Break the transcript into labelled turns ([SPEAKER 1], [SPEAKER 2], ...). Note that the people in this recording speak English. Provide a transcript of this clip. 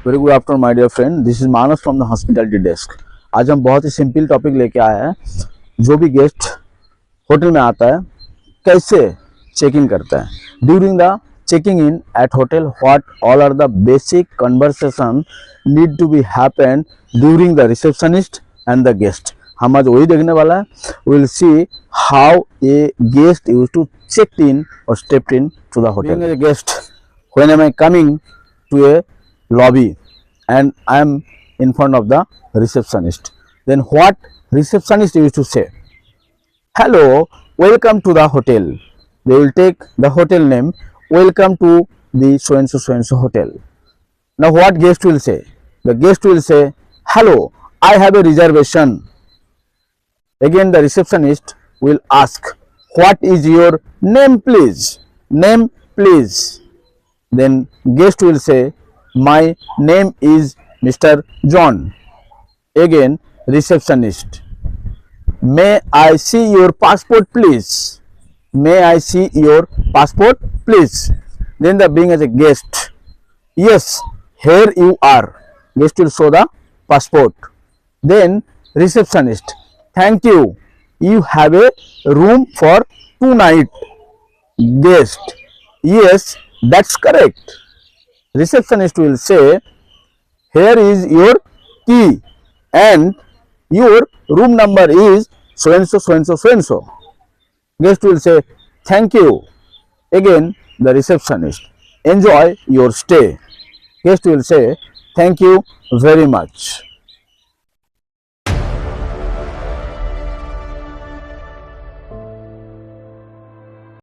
[SPEAKER 1] Very good afternoon my dear friend, this is Manas from the hospitality desk. आज हम बहुत ही simple topic लेके आए हैं। जो भी गेस्ट होटल में आता है कैसे चेक इन करता है। During the checking in at hotel what all are the basic conversation need to be happen during the receptionist and the guest. हम आज वही देखने वाला है। We will see how a guest use to check in और step in to the hotel. A guest when am I coming to a lobby and I am in front of the receptionist, then what receptionist used to say? Hello, welcome to the hotel. They will take the hotel name, welcome to the so and so hotel. Now what guest will say? The guest will say, hello, I have a reservation. Again the receptionist will ask, what is your name please? Name please. Then guest will say, my name is Mr. John. Again receptionist, may I see your passport please? May I see your passport please? Then the being as a guest, yes, here you are. Guest will show the passport. Then receptionist, thank you, you have a room for 2 nights. Guest, yes, that's correct. Receptionist will say, here is your key and your room number is so and so so and so so and so. Guest will say, thank you. Again the receptionist, enjoy your stay. Guest will say, thank you very much.